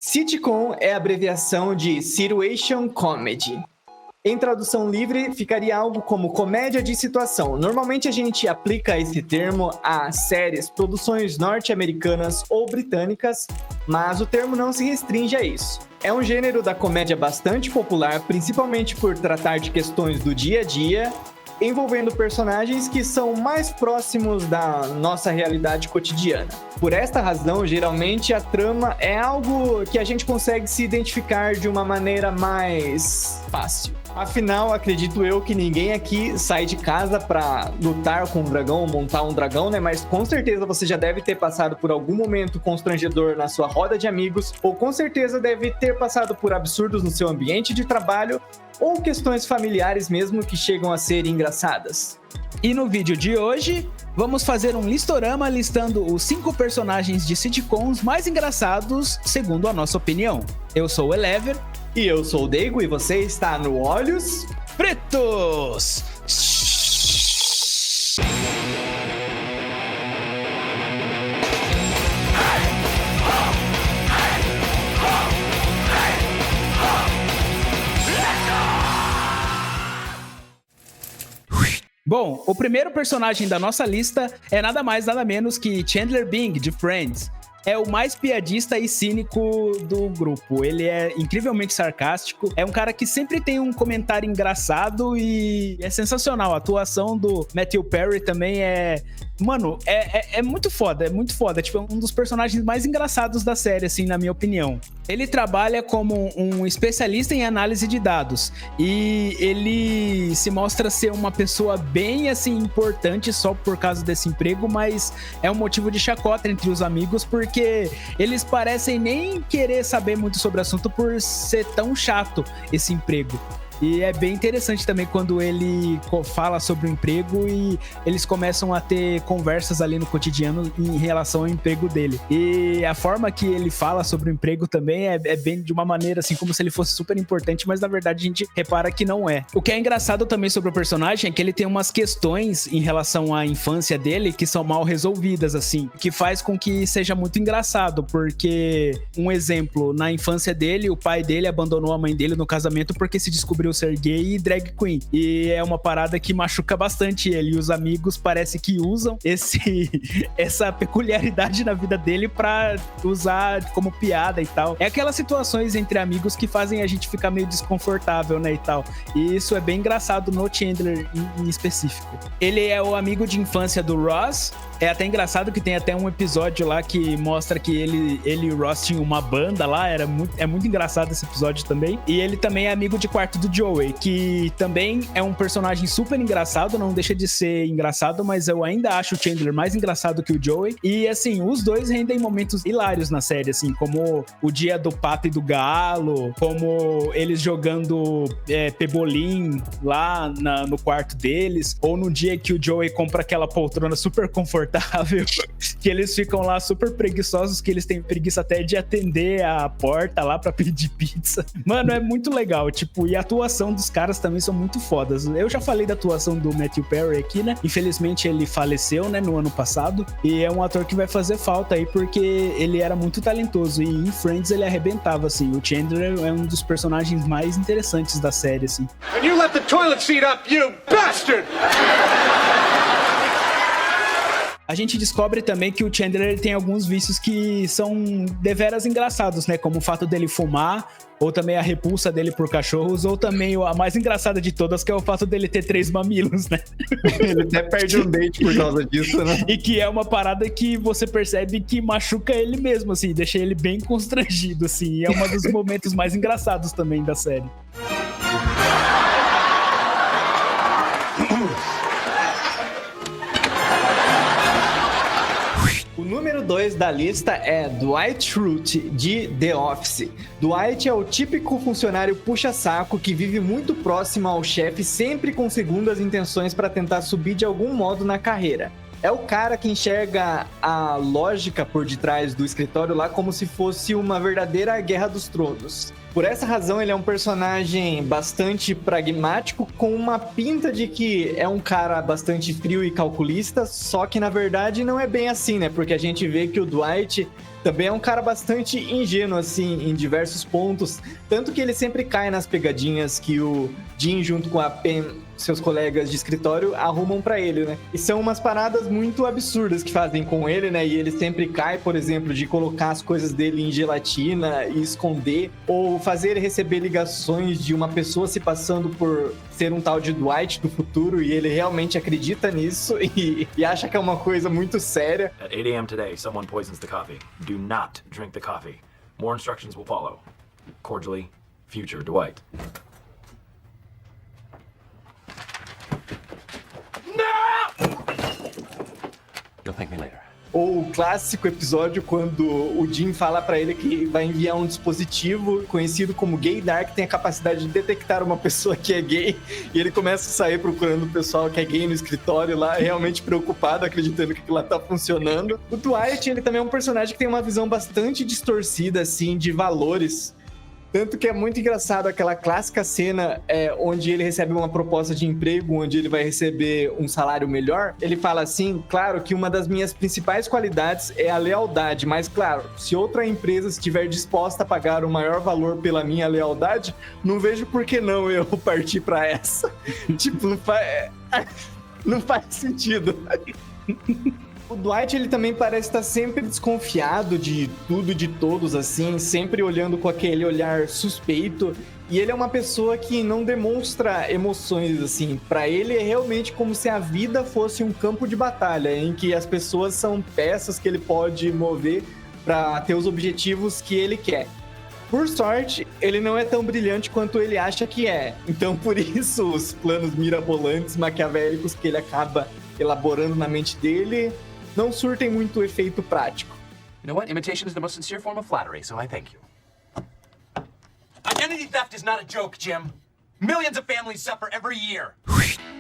Sitcom é a abreviação de Situation Comedy. Em tradução livre, ficaria algo como comédia de situação. Normalmente a gente aplica esse termo a séries, produções norte-americanas ou britânicas, mas o termo não se restringe a isso. É um gênero da comédia bastante popular, principalmente por tratar de questões do dia a dia, envolvendo personagens que são mais próximos da nossa realidade cotidiana. Por esta razão, geralmente a trama é algo que a gente consegue se identificar de uma maneira mais fácil. Afinal, acredito eu que ninguém aqui sai de casa pra lutar com um dragão ou montar um dragão, né? Mas com certeza você já deve ter passado por algum momento constrangedor na sua roda de amigos, ou com certeza deve ter passado por absurdos no seu ambiente de trabalho, ou questões familiares mesmo que chegam a ser engraçadas. E no vídeo de hoje, vamos fazer um listorama listando os 5 personagens de sitcoms mais engraçados, segundo a nossa opinião. Eu sou o Elever. E eu sou o Deigo e você está no Olhos Pretos! Bom, o primeiro personagem da nossa lista é nada mais nada menos que Chandler Bing, de Friends. É o mais piadista e cínico do grupo. Ele é incrivelmente sarcástico. É um cara que sempre tem um comentário engraçado e é sensacional. A atuação do Matthew Perry também é... Mano, é muito foda, é muito foda. Tipo, é um dos personagens mais engraçados da série, assim, na minha opinião. Ele trabalha como um especialista em análise de dados. E ele se mostra ser uma pessoa bem, assim, importante só por causa desse emprego, mas é um motivo de chacota entre os amigos, porque eles parecem nem querer saber muito sobre o assunto por ser tão chato esse emprego. E é bem interessante também quando ele fala sobre o emprego e eles começam a ter conversas ali no cotidiano em relação ao emprego dele. E a forma que ele fala sobre o emprego também é bem de uma maneira assim, como se ele fosse super importante, mas na verdade a gente repara que não é. O que é engraçado também sobre o personagem é que ele tem umas questões em relação à infância dele que são mal resolvidas, assim, que faz com que seja muito engraçado, porque, um exemplo, na infância dele, o pai dele abandonou a mãe dele no casamento porque se descobriu ser gay e drag queen. E é uma parada que machuca bastante ele. E os amigos parece que usam essa peculiaridade na vida dele pra usar como piada e tal. É aquelas situações entre amigos que fazem a gente ficar meio desconfortável, né, e tal. E isso é bem engraçado no Chandler em específico. Ele é o amigo de infância do Ross. É até engraçado que tem até um episódio lá que mostra que ele e o Ross tinham uma banda lá. É muito engraçado esse episódio também. E ele também é amigo de quarto do Joey, que também é um personagem super engraçado, não deixa de ser engraçado, mas eu ainda acho o Chandler mais engraçado que o Joey. E assim, os dois rendem momentos hilários na série, assim, como o dia do pato e do galo, como eles jogando pebolim lá no quarto deles, ou no dia que o Joey compra aquela poltrona super confortável, que eles ficam lá super preguiçosos, que eles têm preguiça até de atender a porta lá pra pedir pizza. Mano, é muito legal, tipo, e a atuação dos caras também são muito fodas. Eu já falei da atuação do Matthew Perry aqui, né? Infelizmente ele faleceu, né, no ano passado, e é um ator que vai fazer falta aí, porque ele era muito talentoso, e em Friends ele arrebentava, assim. O Chandler é um dos personagens mais interessantes da série, assim. And you left the toilet seat up, you bastard! A gente descobre também que o Chandler tem alguns vícios que são deveras engraçados, né? Como o fato dele fumar, ou também a repulsa dele por cachorros, ou também a mais engraçada de todas, que é o fato dele ter 3 mamilos, né? Ele até perde um dente por causa disso, né? E que é uma parada que você percebe que machuca ele mesmo, assim, deixa ele bem constrangido, assim. E é um dos momentos mais engraçados também da série. O número 2 da lista é Dwight Schrute, de The Office. Dwight é o típico funcionário puxa-saco que vive muito próximo ao chefe, sempre com segundas intenções para tentar subir de algum modo na carreira. é o cara que enxerga a lógica por detrás do escritório lá como se fosse uma verdadeira Guerra dos Tronos. Por essa razão, ele é um personagem bastante pragmático, com uma pinta de que é um cara bastante frio e calculista, só que na verdade não é bem assim, né? Porque a gente vê que o Dwight também é um cara bastante ingênuo, assim, em diversos pontos. Tanto que ele sempre cai nas pegadinhas que o Jim, junto com a Pen, seus colegas de escritório, arrumam pra ele, né? E são umas paradas muito absurdas que fazem com ele, né? E ele sempre cai, por exemplo, de colocar as coisas dele em gelatina e esconder, ou fazer ele receber ligações de uma pessoa se passando por ser um tal de Dwight do futuro, e ele realmente acredita nisso e acha que é uma coisa muito séria. At 8 a.m. today, someone poisons the coffee. Do not drink the coffee. More instructions will follow. Cordially, Future Dwight. You'll thank me later. Ou o clássico episódio quando o Jim fala pra ele que vai enviar um dispositivo conhecido como Gaydar, que tem a capacidade de detectar uma pessoa que é gay, e ele começa a sair procurando o pessoal que é gay no escritório lá, realmente preocupado, acreditando que aquilo lá tá funcionando. O Dwight, ele também é um personagem que tem uma visão bastante distorcida, assim, de valores. Tanto que é muito engraçado aquela clássica cena onde ele recebe uma proposta de emprego, onde ele vai receber um salário melhor. Ele fala assim, claro que uma das minhas principais qualidades é a lealdade, mas claro, se outra empresa estiver disposta a pagar o maior valor pela minha lealdade, não vejo por que não eu partir pra essa. Tipo, não faz sentido. O Dwight, ele também parece estar sempre desconfiado de tudo e de todos, assim, sempre olhando com aquele olhar suspeito. E ele é uma pessoa que não demonstra emoções, assim. Pra ele é realmente como se a vida fosse um campo de batalha, em que as pessoas são peças que ele pode mover pra ter os objetivos que ele quer. Por sorte, ele não é tão brilhante quanto ele acha que é. Então, por isso, os planos mirabolantes, maquiavélicos que ele acaba elaborando na mente dele não surtem muito efeito prático. You know what? Imitation is the most sincere form of flattery, so I thank you. Identity theft is not a joke, Jim. Millions of families suffer every year.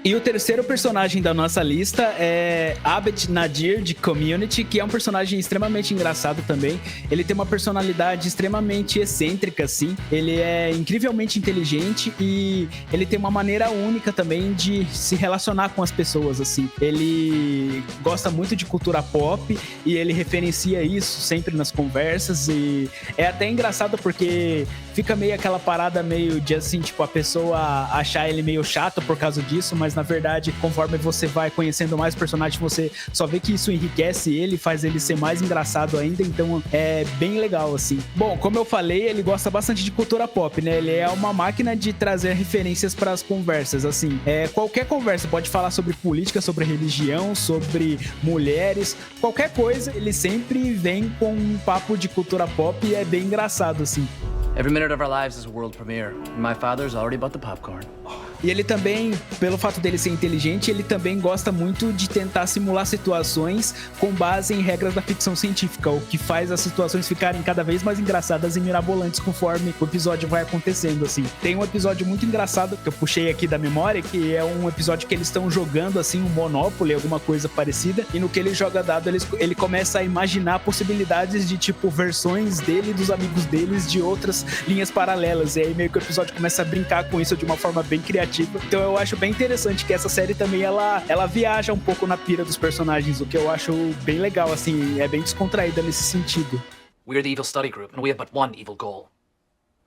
E o terceiro personagem da nossa lista é Abed Nadir, de Community, que é um personagem extremamente engraçado também. Ele tem uma personalidade extremamente excêntrica, assim. Ele é incrivelmente inteligente e ele tem uma maneira única também de se relacionar com as pessoas, assim. Ele gosta muito de cultura pop e ele referencia isso sempre nas conversas, e é até engraçado porque fica meio aquela parada meio de, assim, tipo, a pessoa achar ele meio chato por causa disso, mas na verdade, conforme você vai conhecendo mais personagens, você só vê que isso enriquece ele, faz ele ser mais engraçado ainda, então é bem legal, assim. Bom, como eu falei, ele gosta bastante de cultura pop, né? Ele é uma máquina de trazer referências para as conversas, assim. Qualquer conversa, pode falar sobre política, sobre religião, sobre mulheres, qualquer coisa, ele sempre vem com um papo de cultura pop e é bem engraçado, assim. Every minute of our lives is a world premiere, and my father's already bought the popcorn. E ele também, pelo fato dele ser inteligente, ele também gosta muito de tentar simular situações com base em regras da ficção científica, o que faz as situações ficarem cada vez mais engraçadas e mirabolantes conforme o episódio vai acontecendo, assim. Tem um episódio muito engraçado que eu puxei aqui da memória, que é um episódio que eles estão jogando, assim, um Monopoly, alguma coisa parecida, e no que ele joga dado, ele começa a imaginar possibilidades de, tipo, versões dele e dos amigos deles de outras linhas paralelas, e aí meio que o episódio começa a brincar com isso de uma forma bem criativa. Então eu acho bem interessante que essa série também, ela viaja um pouco na pira dos personagens, o que eu acho bem legal, assim, é bem descontraída nesse sentido. We're the evil study group, and we have but one evil goal.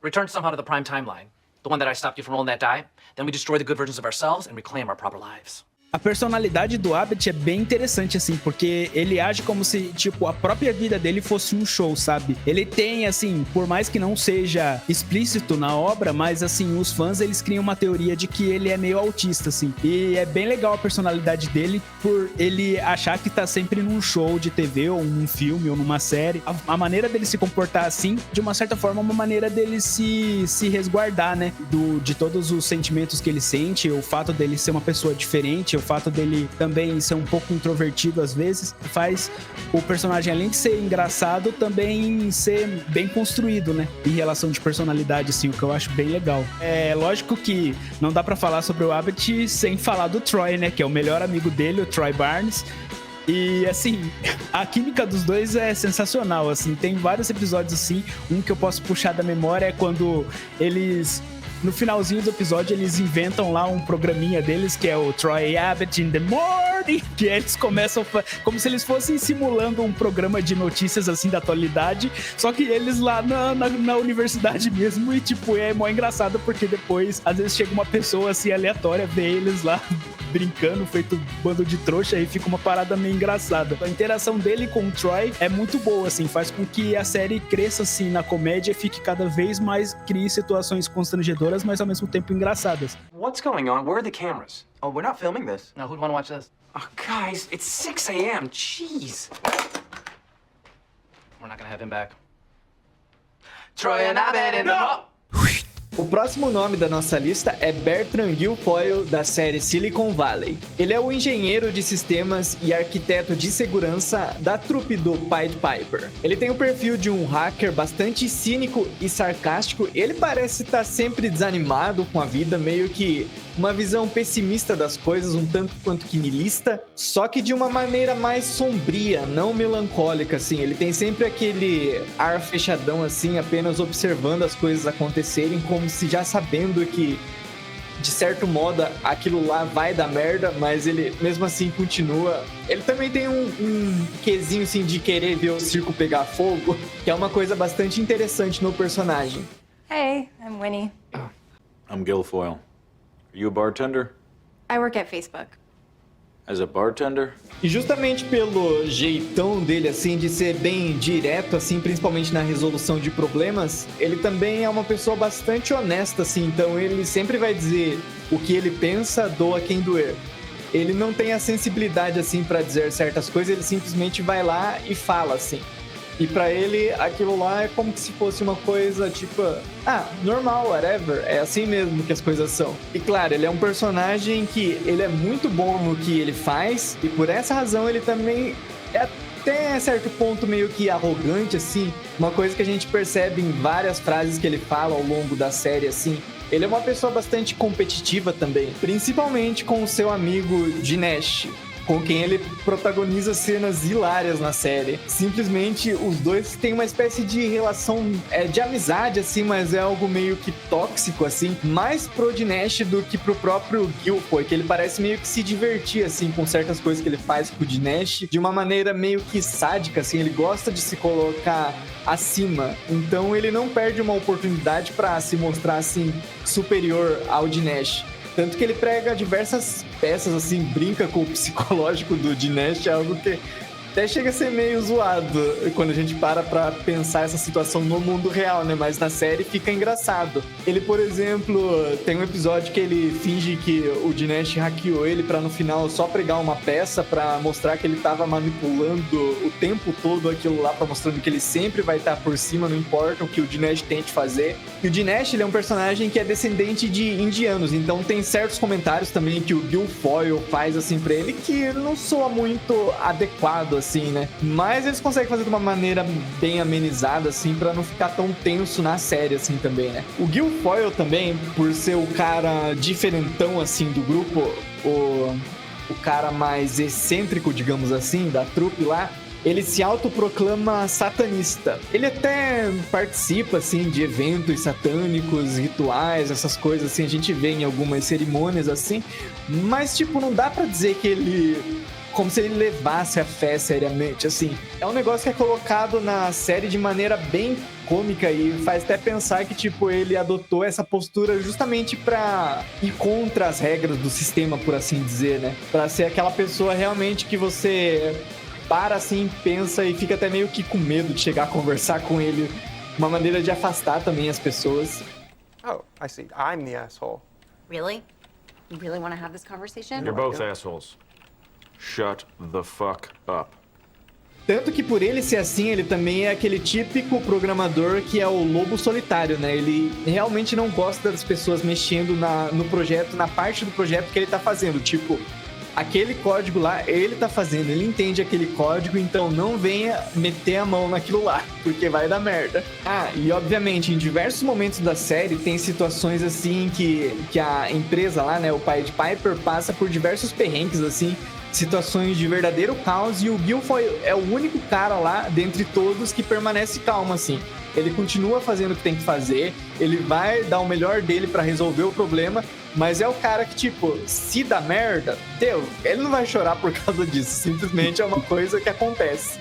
Return somehow to the prime timeline, the one that I stopped you from rolling that die, then we destroy the good versions of ourselves and reclaim our proper lives. A personalidade do Abed é bem interessante, assim, porque ele age como se, tipo, a própria vida dele fosse um show, sabe? Ele tem, assim, por mais que não seja explícito na obra, mas, assim, os fãs, eles criam uma teoria de que ele é meio autista, assim. E é bem legal a personalidade dele por ele achar que tá sempre num show de TV, ou num filme, ou numa série. A maneira dele se comportar, assim, de uma certa forma, é uma maneira dele se resguardar, né? De todos os sentimentos que ele sente, o fato dele ser uma pessoa diferente, o fato dele também ser um pouco introvertido às vezes, faz o personagem, além de ser engraçado, também ser bem construído, né? Em relação de personalidade, assim, o que eu acho bem legal. É lógico que não dá pra falar sobre o Abed sem falar do Troy, né? Que é o melhor amigo dele, o Troy Barnes. E, assim, a química dos dois é sensacional, assim. Tem vários episódios, assim. Um que eu posso puxar da memória é quando eles... No finalzinho do episódio, eles inventam lá um programinha deles, que é o Troy Abbott in the Morning, que eles começam como se eles fossem simulando um programa de notícias, assim, da atualidade, só que eles lá na universidade mesmo, e, tipo, é mó engraçado, porque depois, às vezes, chega uma pessoa, assim, aleatória, vê eles lá brincando, feito bando de trouxa, e fica uma parada meio engraçada. A interação dele com o Troy é muito boa, assim, faz com que a série cresça, assim, na comédia, e fique cada vez mais, crie situações constrangedoras, mas ao mesmo tempo engraçadas. What's going on? Where are the cameras? Oh, we're not filming this. Now, who'd want to watch this? Oh, guys, it's 6 a.m. Jeez. We're not gonna have him back. Troy and Abbott in the... O próximo nome da nossa lista é Bertrand Guilfoyle, da série Silicon Valley. Ele é o engenheiro de sistemas e arquiteto de segurança da trupe do Pied Piper. Ele tem o perfil de um hacker bastante cínico e sarcástico. Ele parece estar sempre desanimado com a vida, meio que uma visão pessimista das coisas, um tanto quanto que niilista, só que de uma maneira mais sombria, não melancólica, assim. Ele tem sempre aquele ar fechadão, assim, apenas observando as coisas acontecerem, como se já sabendo que, de certo modo, aquilo lá vai dar merda, mas ele, mesmo assim, continua. Ele também tem um quesinho, assim, de querer ver o circo pegar fogo, que é uma coisa bastante interessante no personagem. Hey, I'm Winnie. I'm Guilfoyle. Are you a bartender? I work at Facebook. As a bartender? E justamente pelo jeitão dele, assim, de ser bem direto, assim, principalmente na resolução de problemas, ele também é uma pessoa bastante honesta, assim, então ele sempre vai dizer o que ele pensa, doa quem doer. Ele não tem a sensibilidade, assim, pra dizer certas coisas, ele simplesmente vai lá e fala, assim. E pra ele, aquilo lá é como se fosse uma coisa, tipo... normal, whatever. É assim mesmo que as coisas são. E claro, ele é um personagem que... Ele é muito bom no que ele faz. E por essa razão, ele também é até certo ponto meio que arrogante, assim. Uma coisa que a gente percebe em várias frases que ele fala ao longo da série, assim. Ele é uma pessoa bastante competitiva também. Principalmente com o seu amigo Dinesh, com quem ele protagoniza cenas hilárias na série. Simplesmente, os dois têm uma espécie de relação de amizade, assim, mas é algo meio que tóxico, assim, mais pro Dinesh do que pro próprio Guilfoyle, que ele parece meio que se divertir, assim, com certas coisas que ele faz com o Dinesh, de uma maneira meio que sádica, assim, ele gosta de se colocar acima, então ele não perde uma oportunidade pra se mostrar, assim, superior ao Dinesh. Tanto que ele prega diversas peças, assim, brinca com o psicológico do Dinesh, é algo que até chega a ser meio zoado quando a gente para pra pensar essa situação no mundo real, né? Mas na série fica engraçado. Ele, por exemplo, tem um episódio que ele finge que o Dinesh hackeou ele pra no final só pregar uma peça pra mostrar que ele tava manipulando o tempo todo aquilo lá, pra mostrando que ele sempre vai estar por cima, não importa o que o Dinesh tente fazer. E o Dinesh, ele é um personagem que é descendente de indianos, então tem certos comentários também que o Guilfoyle faz, assim, pra ele, que não soa muito adequado, assim, né? Mas eles conseguem fazer de uma maneira bem amenizada, assim, pra não ficar tão tenso na série, assim, também, né? O Guilfoyle também, por ser o cara diferentão, assim, do grupo, o cara mais excêntrico, digamos assim, da trupe lá, ele se autoproclama satanista. Ele até participa, assim, de eventos satânicos, rituais, essas coisas, assim, a gente vê em algumas cerimônias, assim, mas, tipo, não dá pra dizer que ele... como se ele levasse a fé seriamente, assim. É um negócio que é colocado na série de maneira bem cômica e faz até pensar que, tipo, ele adotou essa postura justamente pra ir contra as regras do sistema, por assim dizer, né? Pra ser aquela pessoa realmente que você para, assim, pensa e fica até meio que com medo de chegar a conversar com ele. Uma maneira de afastar também as pessoas. Oh, I see. I'm the asshole. Really? You really want to have this conversation? You're both assholes. Shut the fuck up. Tanto que por ele ser assim, ele também é aquele típico programador que é o lobo solitário, né? Ele realmente não gosta das pessoas mexendo no projeto, na parte do projeto que ele tá fazendo. Tipo, aquele código lá, ele tá fazendo, ele entende aquele código, então não venha meter a mão naquilo lá, porque vai dar merda. E obviamente, em diversos momentos da série, tem situações assim que a empresa lá, né, o Pied Piper, passa por diversos perrengues, assim, situações de verdadeiro caos, e o Gil é o único cara lá, dentre todos, que permanece calmo, assim. Ele continua fazendo o que tem que fazer, ele vai dar o melhor dele pra resolver o problema, mas é o cara que, tipo, se dá merda, ele não vai chorar por causa disso, simplesmente é uma coisa que acontece.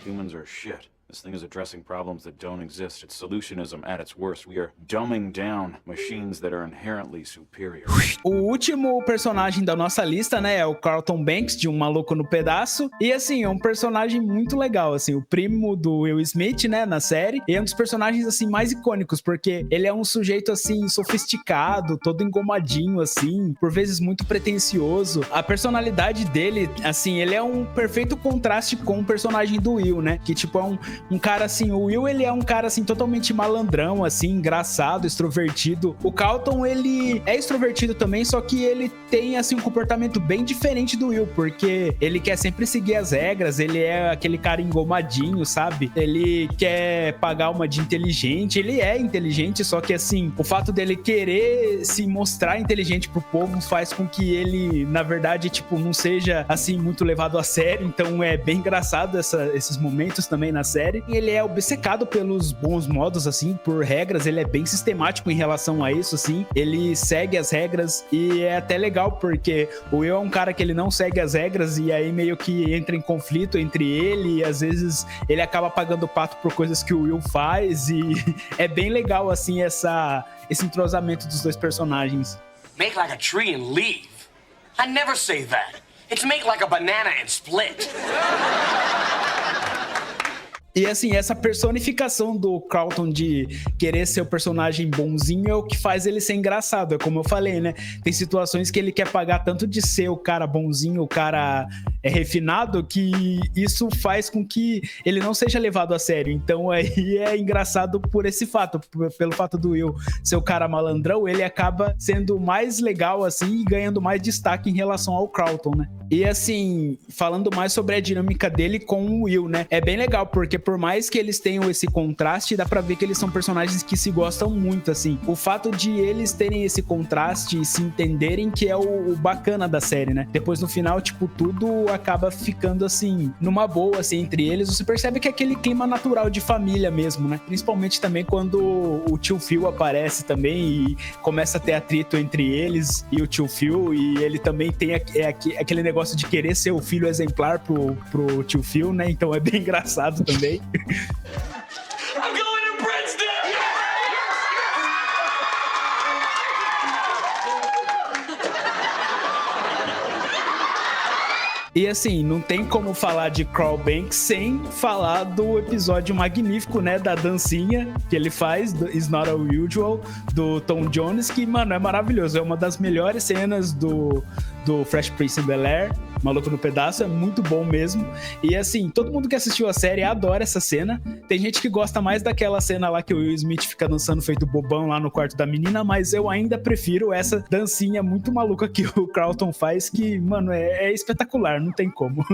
Humans are shit. This thing is addressing problems that don't exist. It's solutionism at its worst. We are dumbing down machines that are inherently superior. O último personagem da nossa lista, né, é o Carlton Banks, de Um Maluco no Pedaço. E, assim, é um personagem muito legal, assim, o primo do Will Smith, né, na série. E é um dos personagens, assim, mais icônicos, porque ele é um sujeito, assim, sofisticado, todo engomadinho, assim, por vezes muito pretensioso. A personalidade dele, assim, ele é um perfeito contraste com o personagem do Will, né, que, tipo, é um cara assim, o Will, ele é um cara assim, totalmente malandrão, assim, engraçado, extrovertido. O Carlton, ele é extrovertido também, só que ele tem, assim, um comportamento bem diferente do Will, porque ele quer sempre seguir as regras, ele é aquele cara engomadinho, sabe? Ele quer pagar uma de inteligente, ele é inteligente, só que, assim, o fato dele querer se mostrar inteligente pro povo faz com que ele, na verdade, tipo, não seja, assim, muito levado a sério, então é bem engraçado esses momentos também na série. Ele é obcecado pelos bons modos, assim, por regras, ele é bem sistemático em relação a isso, assim, ele segue as regras e é até legal porque o Will é um cara que ele não segue as regras e aí meio que entra em conflito entre ele e às vezes ele acaba pagando o pato por coisas que o Will faz e é bem legal, assim, esse entrosamento dos dois personagens. Make like a tree and leave. I never say that. It's make like a banana and split. E assim, essa personificação do Carlton de querer ser o personagem bonzinho é o que faz ele ser engraçado. É como eu falei, né? Tem situações que ele quer pagar tanto de ser o cara bonzinho, o cara refinado, que isso faz com que ele não seja levado a sério. Então aí é engraçado por esse fato, pelo fato do Will ser o cara malandrão, ele acaba sendo mais legal assim e ganhando mais destaque em relação ao Carlton, né? E assim, falando mais sobre a dinâmica dele com o Will, né? É bem legal, porque por mais que eles tenham esse contraste, dá pra ver que eles são personagens que se gostam muito, assim. O fato de eles terem esse contraste e se entenderem que é o bacana da série, né? Depois, no final, tipo, tudo acaba ficando, assim, numa boa, assim, entre eles. Você percebe que é aquele clima natural de família mesmo, né? Principalmente também quando o tio Phil aparece também e começa a ter atrito entre eles e o tio Phil, e ele também tem aquele negócio de querer ser o filho exemplar pro tio Phil, né? Então é bem engraçado também. I'm going to Princeton! E assim, não tem como falar de Carl Banks sem falar do episódio magnífico, né, da dancinha que ele faz, do It's Not Unusual, do Tom Jones, que, mano, é maravilhoso. É uma das melhores cenas do Fresh Prince of Bel-Air, Maluco no Pedaço, é muito bom mesmo. E assim, todo mundo que assistiu a série adora essa cena. Tem gente que gosta mais daquela cena lá que o Will Smith fica dançando feito bobão lá no quarto da menina, mas eu ainda prefiro essa dancinha muito maluca que o Carlton faz, que, mano, é espetacular, não tem como.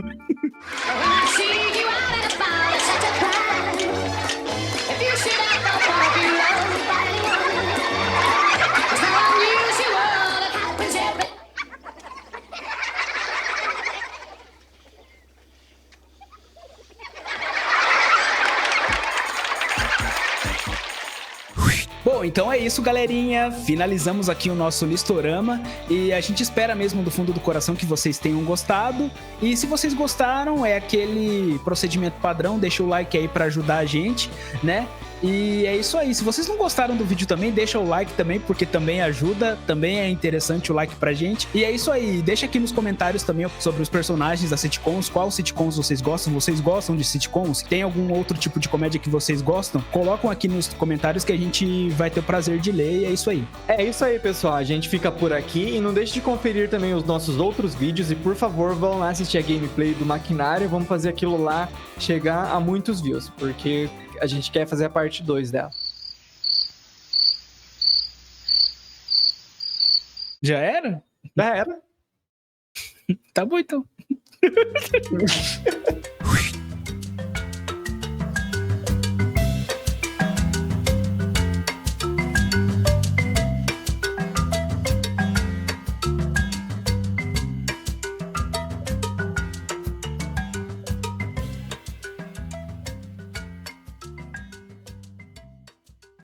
Bom, então é isso, galerinha. Finalizamos aqui o nosso listorama e a gente espera mesmo do fundo do coração que vocês tenham gostado. E se vocês gostaram, é aquele procedimento padrão, deixa o like aí pra ajudar a gente, né? E é isso aí. Se vocês não gostaram do vídeo também, deixa o like também, porque também ajuda, também é interessante o like pra gente. E é isso aí. Deixa aqui nos comentários também sobre os personagens das sitcoms, qual sitcoms vocês gostam. Vocês gostam de sitcoms? Tem algum outro tipo de comédia que vocês gostam? Colocam aqui nos comentários que a gente vai ter o prazer de ler, e é isso aí. É isso aí, pessoal. A gente fica por aqui e não deixe de conferir também os nossos outros vídeos e, por favor, vão lá assistir a gameplay do Maquinário. Vamos fazer aquilo lá chegar a muitos views, porque a gente quer fazer a parte 2 dela. Já era? Já era. Tá bom, então.